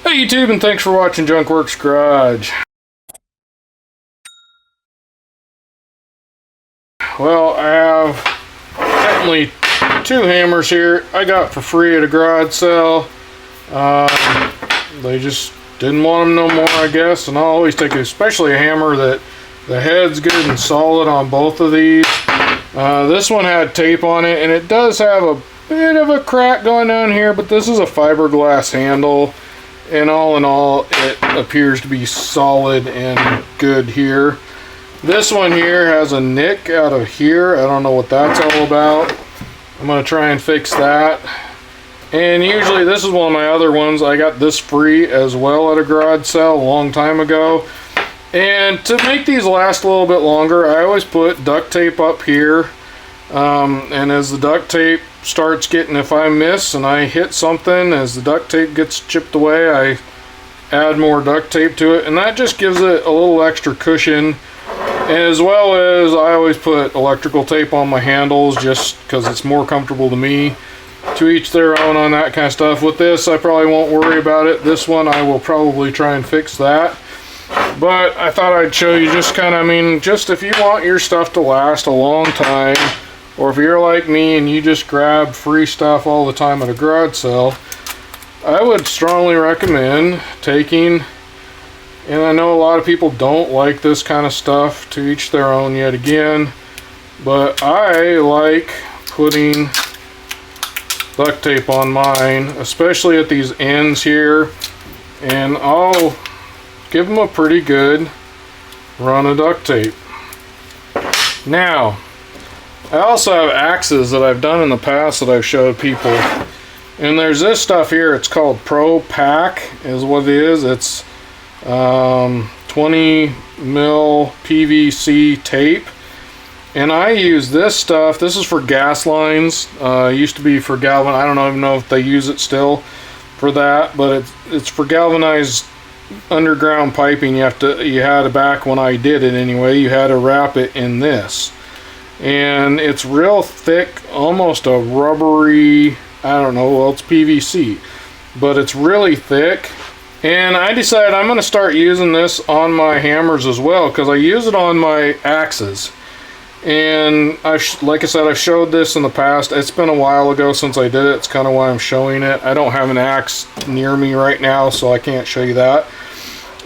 Hey YouTube, and thanks for watching Junkworks Garage. Well, I have technically two hammers here I got for free at a garage sale. They just didn't want them no more, I guess, and I'll always take especially a hammer that the head's good and solid on both of these. This one had tape on it, and it does have a bit of a crack going down here, but this is a fiberglass handle, and all in all it appears to be solid and good here. This one here has a nick out of here. I don't know what that's all about. I'm going to try and fix that. And usually this is one of my other ones. I got this free as well at a garage sale a long time ago. And to make these last a little bit longer, I always put duct tape up here. And as the duct tape starts getting, if I miss and I hit something, as the duct tape gets chipped away, I add more duct tape to it. And that just gives it a little extra cushion. As well as I always put electrical tape on my handles just because it's more comfortable to me. To each their own on that kind of stuff. With this, I probably won't worry about it. This one, I will probably try and fix that. But I thought I'd show you just kind of, just if you want your stuff to last a long time, or if you're like me and you just grab free stuff all the time at a garage sale, I would strongly recommend taking, and I know a lot of people don't like this kind of stuff, to each their own yet again, but I like putting duct tape on mine, especially at these ends here, and I'll give them a pretty good run of duct tape. Now, I also have axes that I've done in the past that I've showed people, and there's this stuff here. It's called Pro Pack is what it is. It's 20 mil PVC tape, and I use this stuff. This is for gas lines. Used to be for galvan. I don't even know if they use it still for that, but it's for galvanized underground piping. You had to, back when I did it anyway, you had to wrap it in this, and it's real thick, almost a rubbery, I don't know, well, it's PVC, but it's really thick. And I decided I'm going to start using this on my hammers as well, because I use it on my axes. And like I said, I've showed this in the past. It's been a while ago since I did it. It's kind of why I'm showing it. I don't have an axe near me right now, so I can't show you that.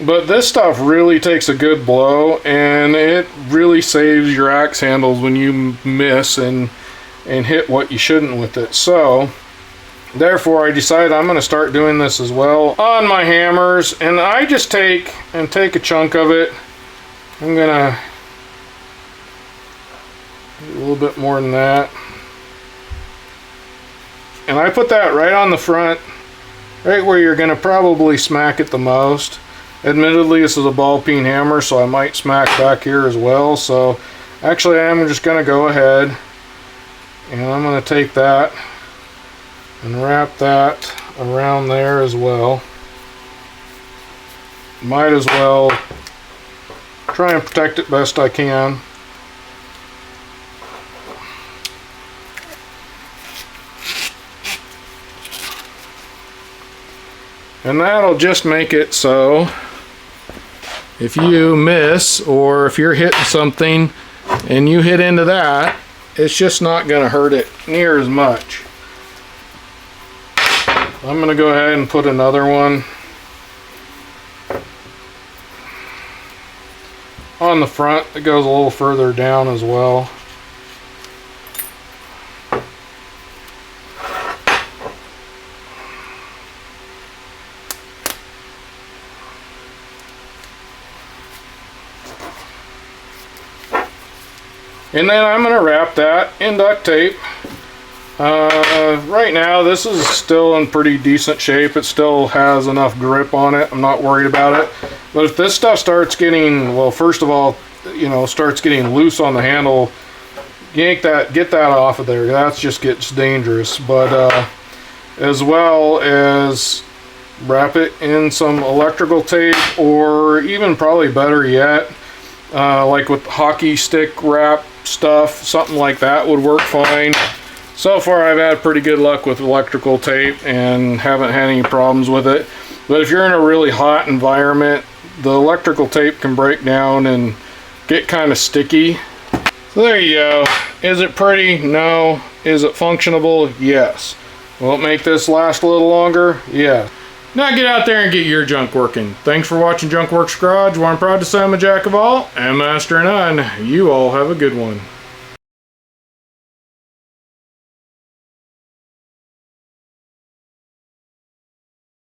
But this stuff really takes a good blow, and it really saves your axe handles when you miss and hit what you shouldn't with it. So therefore, I decided I'm going to start doing this as well on my hammers, and I just take a chunk of it. I'm going to do a little bit more than that, and I put that right on the front, right where you're going to probably smack it the most. Admittedly, this is a ball peen hammer, so I might smack back here as well. So actually, I'm just going to go ahead and I'm going to take that and wrap that around there as well. Might as well try and protect it best I can. And that'll just make it so if you miss, or if you're hitting something and you hit into that, it's just not going to hurt it near as much. I'm going to go ahead and put another one on the front that goes a little further down as well. And then I'm going to wrap that in duct tape. Right now this is still in pretty decent shape. It still has enough grip on it. I'm not worried about it. But if this stuff starts getting, well, first of all, starts getting loose on the handle, get that off of there. That just gets dangerous. But as well as wrap it in some electrical tape, or even probably better yet, like with hockey stick wrap stuff, something like that would work fine. So far I've had pretty good luck with electrical tape and haven't had any problems with it. But if you're in a really hot environment, the electrical tape can break down and get kind of sticky. So there you go. Is it pretty? No. Is it functionable? Yes. Will it make this last a little longer? Yeah. Now get out there and get your junk working. Thanks for watching Junk Works Garage, where I'm proud to say I'm a jack of all and master of none. You all have a good one.